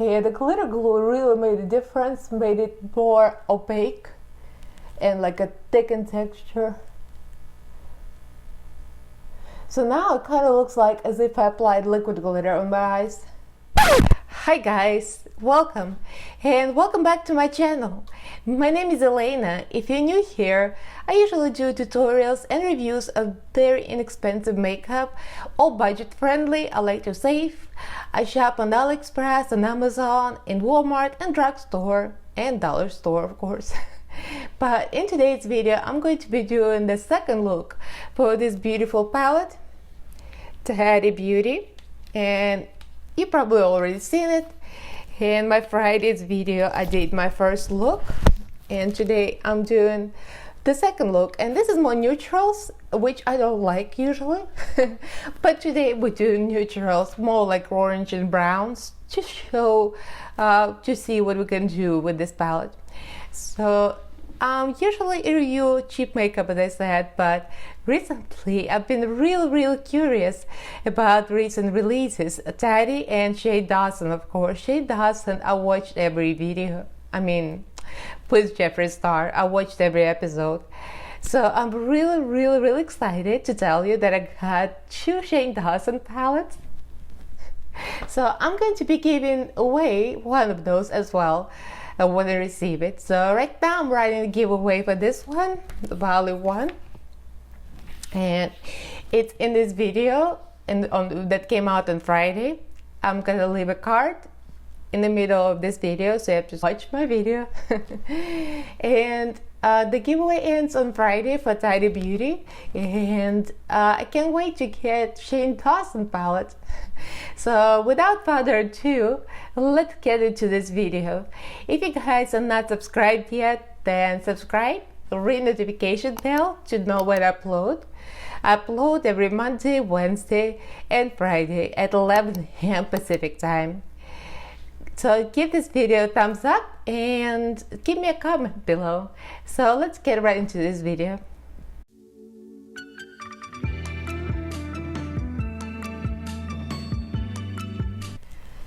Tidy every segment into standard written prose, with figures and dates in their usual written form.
Yeah, the glitter glue really made a difference, made it more opaque and like a thickened texture. So now it kind of looks like as if I applied liquid glitter on my eyes. Hi guys, welcome and welcome back to my channel. My name is Elaina. If you're new here, I usually do tutorials and reviews of very inexpensive makeup, all budget friendly. I like to save. I shop on AliExpress, on Amazon, in Walmart and drugstore and dollar store of course. But in today's video I'm going to be doing the second look for this beautiful palette, Tati Beauty, and you probably already seen it. In my Friday's video I did my first look, and today I'm doing the second look, and this is more neutrals, which I don't like usually. But today we're doing neutrals, more like orange and browns, to show to see what we can do with this palette. So usually I review cheap makeup, as I said, but recently I've been really curious about recent releases. Tati and Shea Dawson, of course. Shea Dawson, I watched every video. I mean, with Jeffree Star, I watched every episode. So I'm really excited to tell you that I got 2 Shea Dawson palettes. So I'm going to be giving away one of those as well when I receive it. So right now I'm writing a giveaway for this one, the value one, and it's in this video and that came out on Friday. I'm gonna leave a card in the middle of this video, so you have to watch my video. And the giveaway ends on Friday for Tati Beauty, and I can't wait to get Shea Dawson palette. So without further ado, let's get into this video. If you guys are not subscribed yet, then subscribe, ring notification bell to know when I upload. I upload every Monday, Wednesday and Friday at 11 AM Pacific time. So give this video a thumbs up and give me a comment below. So let's get right into this video.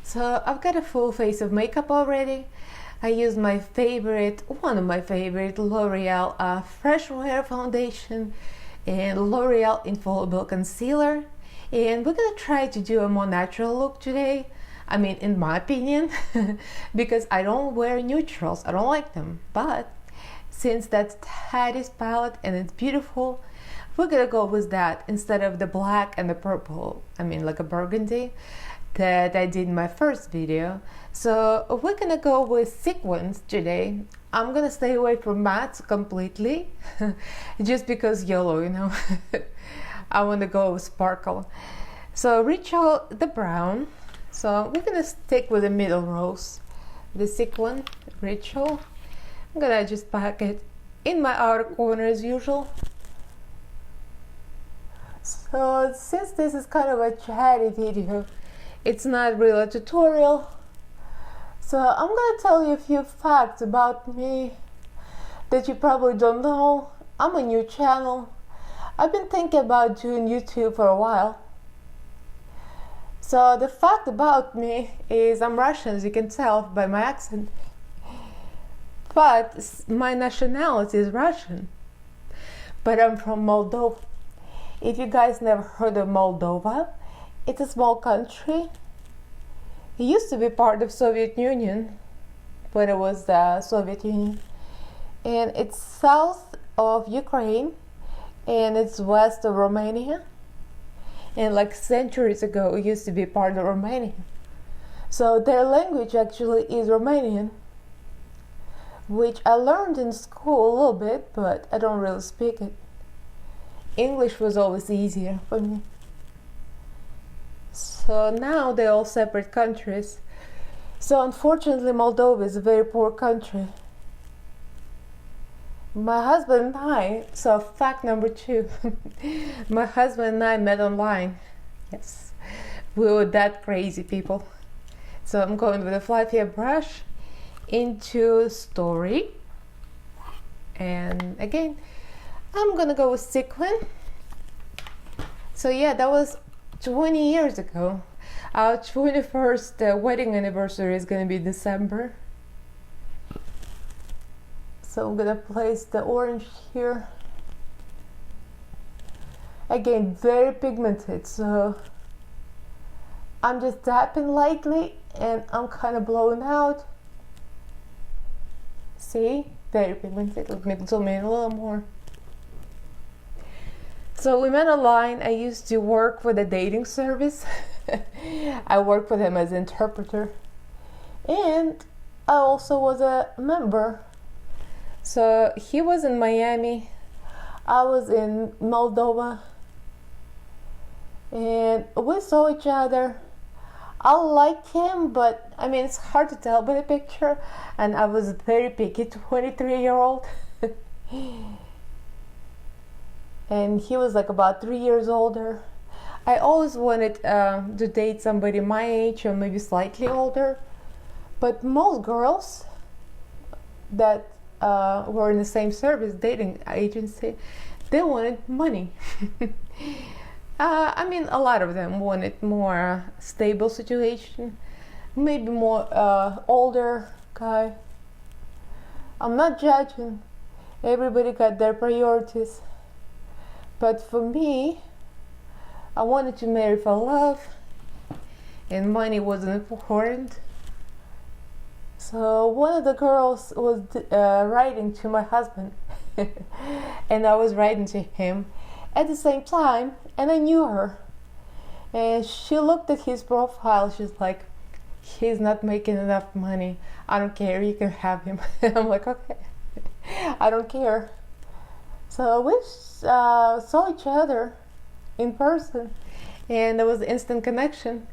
So I've got a full face of makeup already. I use my favorite, one of my favorite L'Oreal Fresh Wear foundation and L'Oreal Infallible concealer. And we're gonna try to do a more natural look today. I mean, in my opinion, because I don't wear neutrals, I don't like them. But since that's Tati's palette and it's beautiful, we're gonna go with that instead of the black and the purple, I mean like a burgundy, that I did in my first video. So we're gonna go with sequins today. I'm gonna stay away from mattes completely, just because yellow, you know. I wanna go with sparkle. So Rachel, the brown. So we're gonna stick with the middle rose, the sequin, Rachel. I'm gonna just pack it in my outer corner as usual. So since this is kind of a chatty video, it's not really a tutorial. So I'm gonna tell you a few facts about me that you probably don't know. I'm a new channel. I've been thinking about doing YouTube for a while. So the fact about me is I'm Russian, as you can tell by my accent. But my nationality is Russian. But I'm from Moldova. If you guys never heard of Moldova, it's a small country. It used to be part of Soviet Union when it was the Soviet Union. And it's south of Ukraine and it's west of Romania. And like centuries ago, it used to be part of Romania. So their language actually is Romanian, which I learned in school a little bit, but I don't really speak it. English was always easier for me. So now they're all separate countries. So unfortunately, Moldova is a very poor country. My husband and I, so fact number 2, my husband and I met online. Yes, we were that crazy people. So I'm going with a fluffy brush into Story. And again, I'm gonna go with sequin. So yeah, that was 20 years ago. Our 21st wedding anniversary is gonna be December. So I'm gonna place the orange here. Again, very pigmented, so I'm just tapping lightly and I'm kind of blowing out. See? Very pigmented. Let me zoom in a little more. So we met online. I used to work with a dating service. I worked with him as an interpreter. And I also was a member. So he was in Miami. I was in Moldova. And we saw each other. I liked him, but I mean, it's hard to tell by the picture. And I was very picky, 23-year-old. And he was like about 3 years older. I always wanted to date somebody my age or maybe slightly older. But most girls that were in the same service, dating agency, they wanted money. I mean, a lot of them wanted more stable situation, maybe more older guy. I'm not judging. Everybody got their priorities. But for me, I wanted to marry for love, and money wasn't important. So one of the girls was writing to my husband, and I was writing to him at the same time, and I knew her. And she looked at his profile. She's like, he's not making enough money. I don't care. You can have him. I'm like, okay. I don't care. So we saw each other in person, and there was instant connection,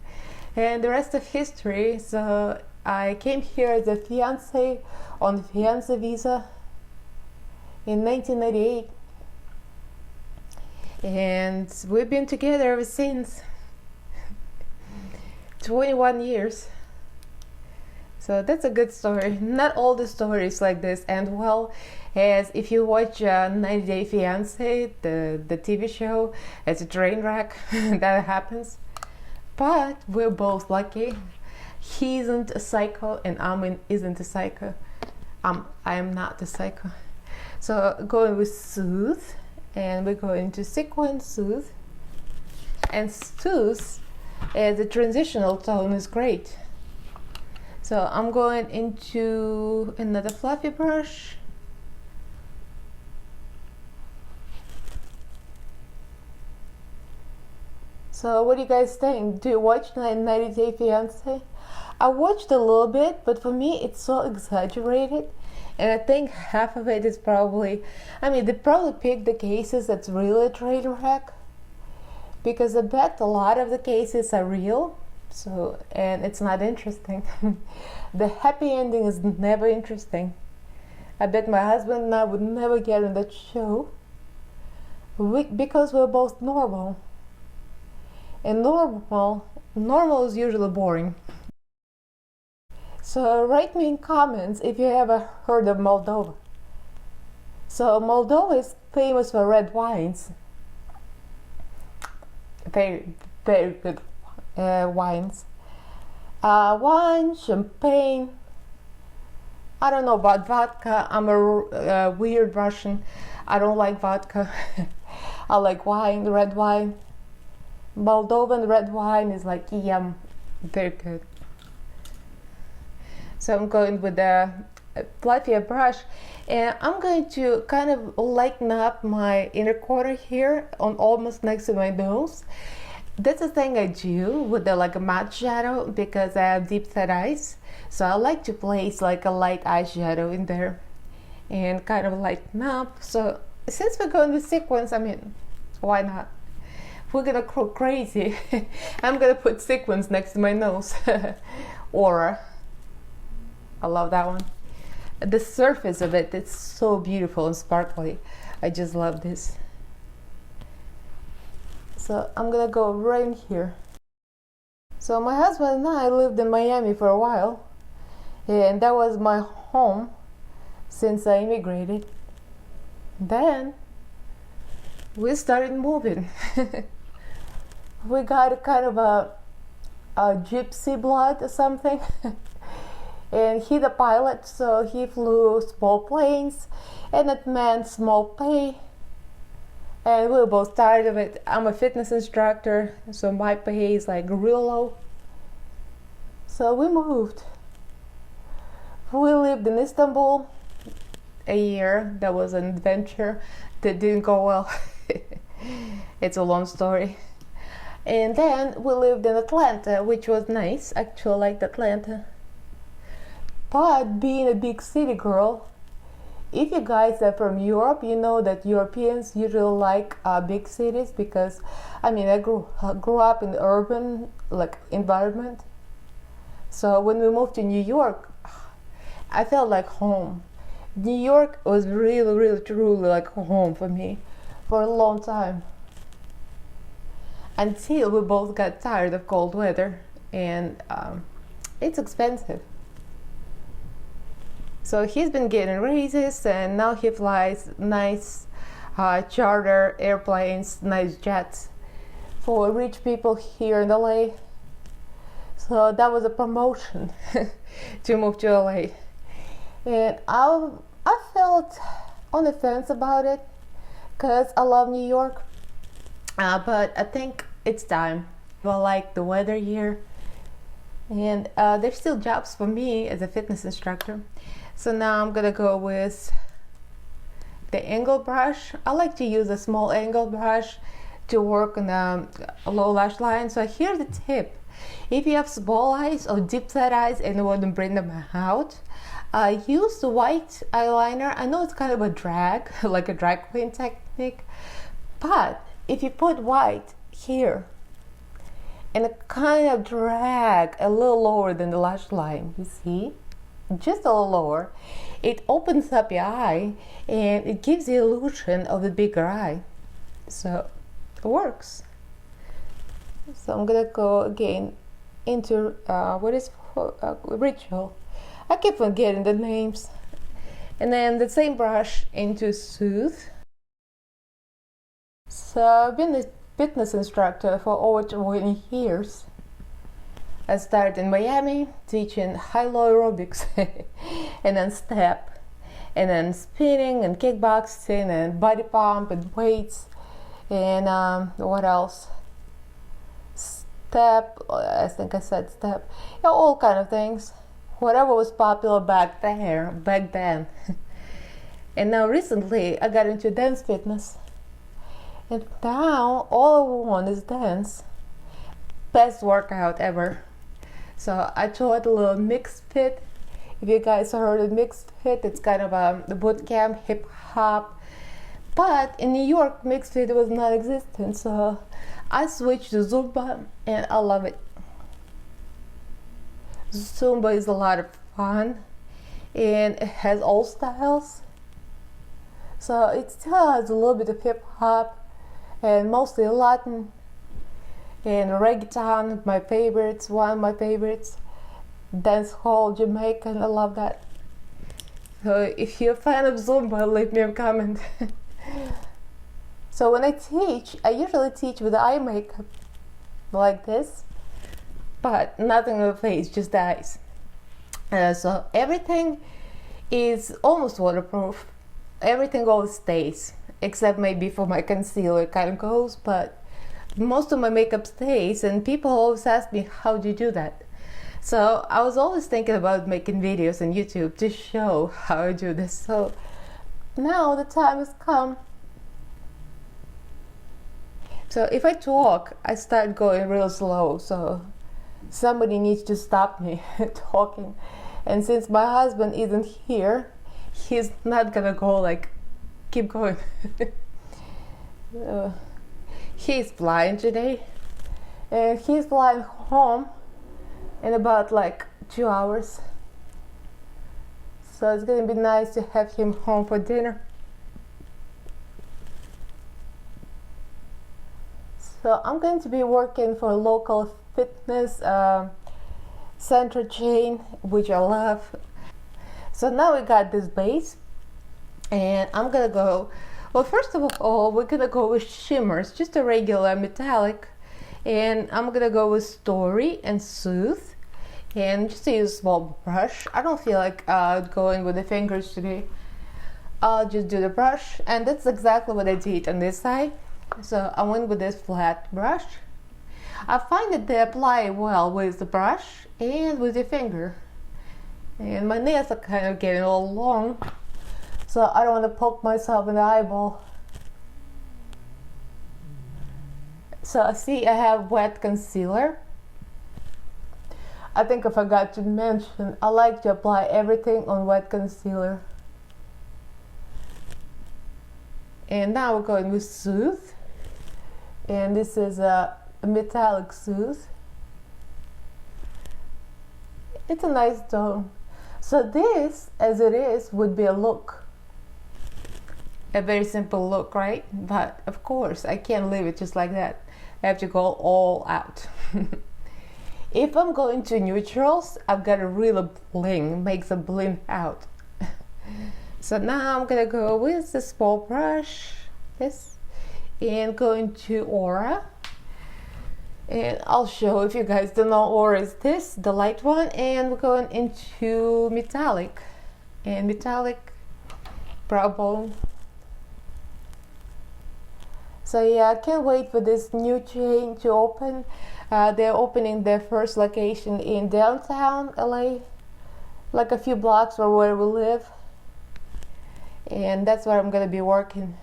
and the rest of history. So I came here as a fiance on the fiance visa in 1998. And we've been together ever since. 21 years. So that's a good story. Not all the stories like this end well, as if you watch 90 Day Fiancé, the TV show, it's a train wreck. That happens. But we're both lucky. He isn't a psycho and isn't a psycho. I am not a psycho. So going with Soothe, and we're going to sequence Soothe. And Soothe as a transitional tone is great. So I'm going into another fluffy brush. So what do you guys think? Do you watch 90 Day Fiancé? I watched a little bit, but for me it's so exaggerated. And I think half of it is probably, they probably picked the cases that's really a train wreck. Because I bet a lot of the cases are real. So, and it's not interesting. The happy ending is never interesting. I bet my husband and I would never get on that show because we're both normal. And normal is usually boring. So write me in comments if you ever heard of Moldova. So Moldova is famous for red wines. Very, very good wines. Wine, champagne. I don't know about vodka. I'm a weird Russian. I don't like vodka. I like wine, red wine. Moldovan red wine is like yum, very good. So I'm going with a fluffier brush, and I'm going to kind of lighten up my inner corner here, on almost next to my nose. That's the thing I do with like a matte shadow because I have deep set eyes. So I like to place like a light eyeshadow in there and kind of lighten up. So since we're going with sequins, why not? We're gonna go crazy. I'm gonna put sequins next to my nose. Aura. I love that one. The surface of it, it's so beautiful and sparkly. I just love this. So I'm gonna go right in here. So my husband and I lived in Miami for a while, and that was my home since I immigrated. Then we started moving. We got kind of a gypsy blood or something. And he's a pilot, so he flew small planes, and it meant small pay. And we were both tired of it. I'm a fitness instructor, so my pay is like real low. So we moved. We lived in Istanbul a year. That was an adventure that didn't go well. It's a long story. And then we lived in Atlanta, which was nice. Actually, I liked Atlanta. But being a big city girl, if you guys are from Europe, you know that Europeans usually like big cities, because I mean, I grew up in the urban environment. So when we moved to New York, I felt like home. New York was really, really, truly like home for me for a long time, until we both got tired of cold weather, and it's expensive. So he's been getting raises, and now he flies nice charter airplanes, nice jets for rich people here in LA. So that was a promotion to move to LA. And I felt on the fence about it, because I love New York, but I think it's time. I like the weather here, and there's still jobs for me as a fitness instructor. So now I'm gonna go with the angle brush. I like to use a small angle brush to work on a low lash line. So here's the tip: if you have small eyes or deep set eyes and you want to bring them out, use the white eyeliner. I know it's kind of a drag, like a drag queen technique, but if you put white here and it kind of drag a little lower than the lash line, you see? Just a little lower, it opens up your eye and it gives the illusion of a bigger eye. So it works. So I'm gonna go again into Ritual. I keep forgetting the names. And then the same brush into Soothe. So I've been a fitness instructor for over 20 years. I started in Miami teaching high-low aerobics, and then step, and then spinning and kickboxing and body pump and weights, and what else? Step, I think I said step, yeah, all kind of things. Whatever was popular back then. And now recently I got into dance fitness, and now all I want is dance. Best workout ever. So I taught a little mixed fit. If you guys heard of mixed fit, it's kind of the boot camp, hip hop. But in New York, mixed fit was non-existent, so I switched to Zumba, and I love it. Zumba is a lot of fun, and it has all styles. So it still has a little bit of hip hop, and mostly Latin. And reggaeton, my favorites, one of my favorites. Dancehall, Jamaican, I love that. So if you're a fan of Zumba, leave me a comment. So when I teach, I usually teach with eye makeup, like this, but nothing on the face, just the eyes. So everything is almost waterproof. Everything always stays, except maybe for my concealer, it kind of goes, but most of my makeup stays, and people always ask me, how do you do that? So I was always thinking about making videos on YouTube to show how I do this. So now the time has come. So if I talk, I start going real slow, so somebody needs to stop me talking. And since my husband isn't here, he's not gonna go keep going. He's flying today, and he's flying home in about 2 hours. So it's gonna be nice to have him home for dinner. So I'm going to be working for a local fitness center chain, which I love. So now we got this base, and I'm gonna go, well, first of all, we're gonna go with shimmers, just a regular metallic, And I'm gonna go with Story and Soothe, and just use a small brush. I don't feel like going with the fingers today. I'll just do the brush, and that's exactly what I did on this side. So I went with this flat brush. I find that they apply well with the brush and with the finger. And my nails are kind of getting a little long, so I don't want to poke myself in the eyeball. So I see I have wet concealer. I think I forgot to mention, I like to apply everything on wet concealer. And now we're going with Soothe. And this is a metallic Soothe. It's a nice tone. So this, as it is, would be a look. A very simple look, right? But of course, I can't leave it just like that. I have to go all out. If I'm going to neutrals, I've got to really bling, make the bling out. So now I'm gonna go with the small brush, this, and going to Aura. And I'll show, if you guys don't know, Aura is this, the light one, and we're going into metallic. And metallic brow bone. So yeah, I can't wait for this new chain to open. They're opening their first location in downtown LA, like a few blocks from where we live. And that's where I'm gonna be working.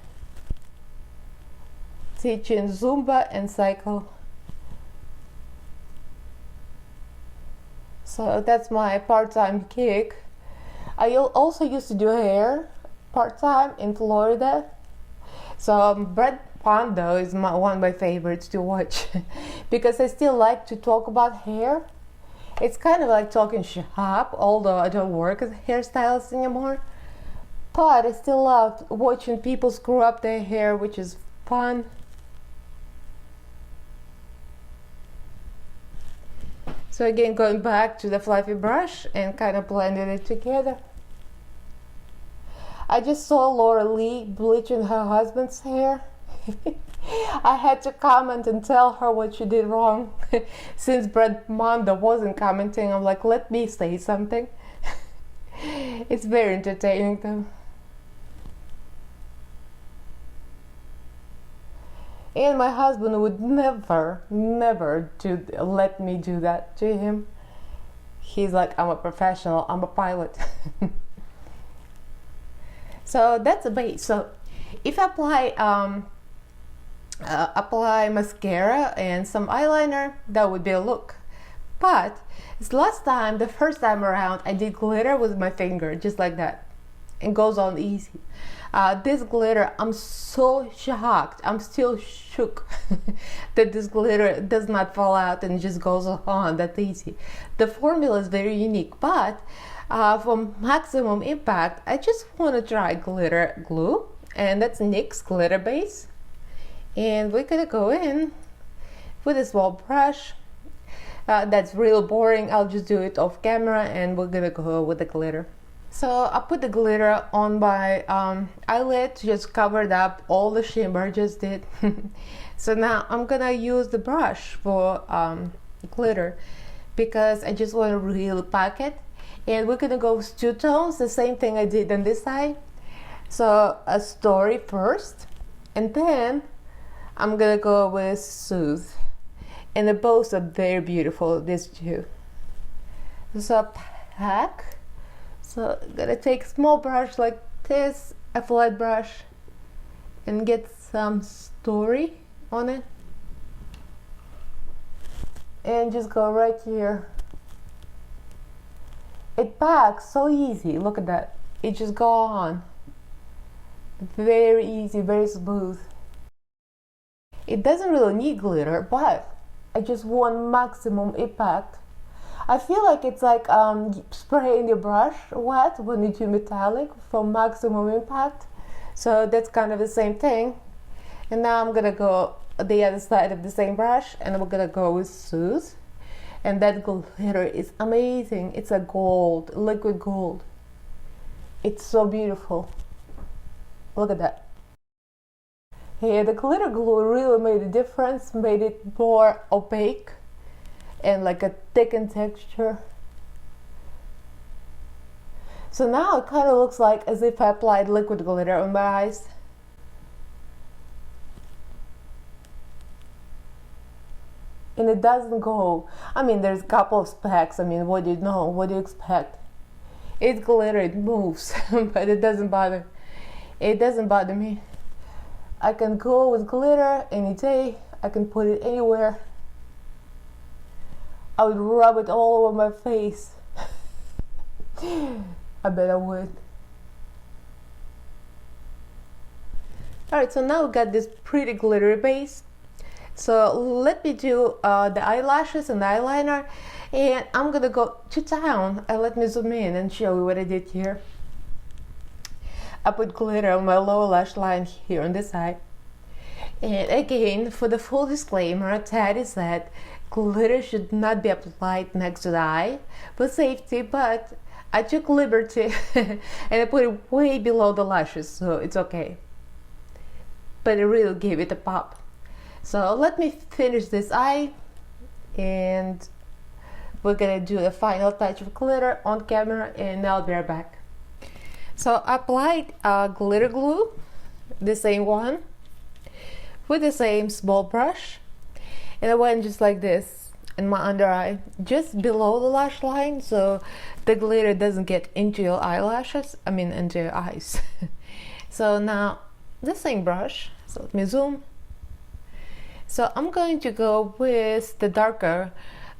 Teaching Zumba and Cycle. So that's my part-time gig. I also used to do hair part-time in Florida. So Brad Pondo is one of my favorites to watch because I still like to talk about hair. It's kind of like talking shop, although I don't work as a hairstylist anymore. But I still love watching people screw up their hair, which is fun. So again, going back to the fluffy brush and kind of blending it together. I just saw Laura Lee bleaching her husband's hair. I had to comment and tell her what she did wrong. Since Brad Mondo wasn't commenting, I'm like, let me say something. It's very entertaining though. And my husband would never let me do that to him. He's like, I'm a professional, I'm a pilot. So that's a base. So if I apply mascara and some eyeliner, that would be a look. But the first time around, I did glitter with my finger, just like that. It goes on easy. This glitter, I'm so shocked. I'm still shook that this glitter does not fall out and just goes on that easy. The formula is very unique, but for maximum impact, I just want to try glitter glue, and that's NYX glitter base. And we're gonna go in with a small brush. That's real boring. I'll just do it off camera, and we're gonna go with the glitter. So I put the glitter on my eyelid, just covered up all the shimmer, just did. So now I'm gonna use the brush for glitter because I just want to really pack it. And we're gonna go with two tones, the same thing I did on this side. So a Story first, and then I'm gonna go with Soothe. And the both are very beautiful, these two. So pack. So I'm gonna take a small brush like this, a flat brush, and get some Story on it. And just go right here. It packs so easy, look at that. It just go on. Very easy, very smooth. It doesn't really need glitter, but I just want maximum impact. I feel like it's like spraying your brush wet when you do metallic for maximum impact. So that's kind of the same thing. And now I'm gonna go the other side of the same brush, and we're gonna go with Soothe. And that glitter is amazing. It's a gold, liquid gold. It's so beautiful. Look at that. Yeah, the glitter glue really made a difference, made it more opaque and like a thickened texture. So now it kind of looks like as if I applied liquid glitter on my eyes. And it doesn't go, I mean, there's a couple of specks. I mean, what do you know? What do you expect? It's glitter, it moves, but it doesn't bother. It doesn't bother me. I can go with glitter any day. I can put it anywhere. I would rub it all over my face. I bet I would. Alright, so now we got this pretty glittery base. So let me do the eyelashes and the eyeliner, and I'm gonna go to town. And let me zoom in and show you what I did here. I put glitter on my lower lash line here on this side. And again, for the full disclaimer, Tati said glitter should not be applied next to the eye for safety, but I took liberty and I put it way below the lashes, so it's okay. But it really gave it a pop. So let me finish this eye, and we're gonna do the final touch of glitter on camera, and I'll be right back. So I applied glitter glue, the same one, with the same small brush, and I went just like this in my under eye, just below the lash line, so the glitter doesn't get into your eyelashes, I mean into your eyes. So now the same brush, so let me zoom. So I'm going to go with the darker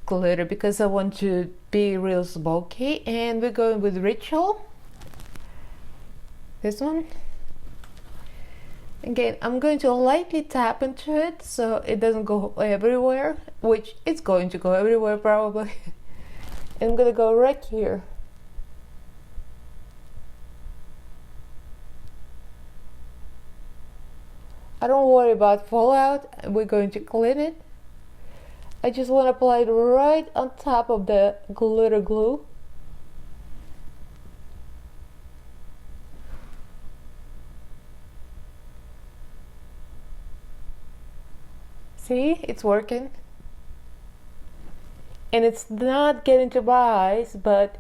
glitter because I want to be real smoky, and we're going with Ritual. This one. Again, I'm going to lightly tap into it so it doesn't go everywhere, which it's going to go everywhere probably. And I'm gonna go right here. I don't worry about fallout, we're going to clean it. I just want to apply it right on top of the glitter glue. See, it's working. And it's not getting to my eyes, but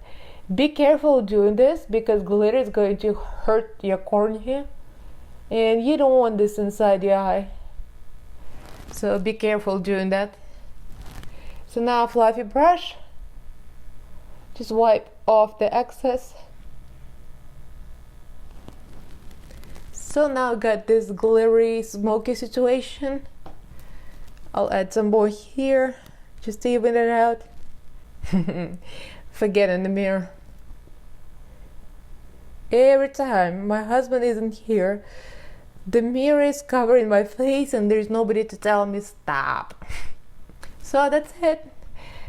be careful doing this because glitter is going to hurt your cornea. And you don't want this inside your eye, so be careful doing that. So now fluffy brush, just wipe off the excess. So now I got this glittery smoky situation. I'll add some more here just to even it out. Forget in the mirror. Every time my husband isn't here, the mirror is covering my face and there's nobody to tell me stop. So that's it.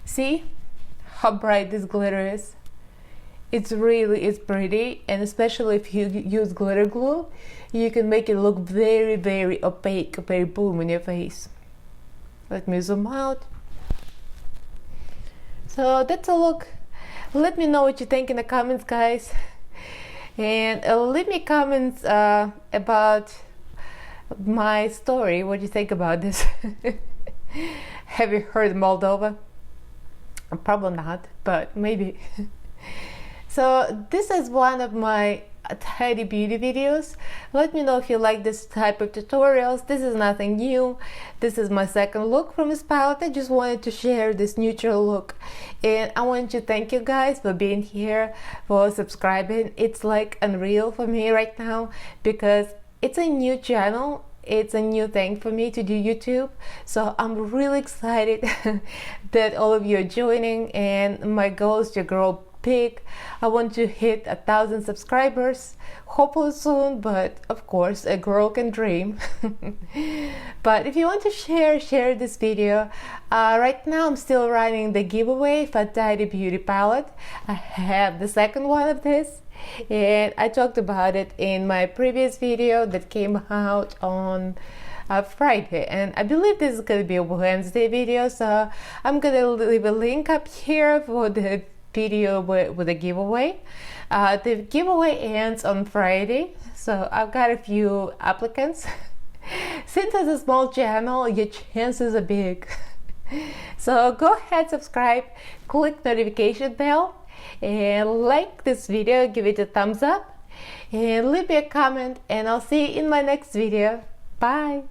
See how bright this glitter is? It's pretty, and especially if you use glitter glue, you can make it look very, very opaque, very boom in your face. Let me zoom out. So that's a look. Let me know what you think in the comments, guys. And leave me comments about my story. What do you think about this? Have you heard Moldova? Probably not, but maybe. So this is one of my Tati beauty videos. Let me know if you like this type of tutorials. This is nothing new. This is my second look from this palette. I just wanted to share this neutral look, and I want to thank you guys for being here, for subscribing. It's like unreal for me right now because it's a new channel. It's a new thing for me to do YouTube, so I'm really excited that all of you are joining, and my goal is to grow big. I want to hit 1,000 subscribers, hopefully soon, but of course a girl can dream. But if you want to share this video. Right now I'm still running the giveaway for Tati beauty palette. I have the second one of this, and I talked about it in my previous video that came out on Friday, and I believe this is going to be a Wednesday video, so I'm going to leave a link up here for the video with a giveaway. The giveaway ends on Friday, so I've got a few applicants. Since it's a small channel, your chances are big. So go ahead, subscribe, click notification bell, and like this video, give it a thumbs up, and leave me a comment, and I'll see you in my next video. Bye!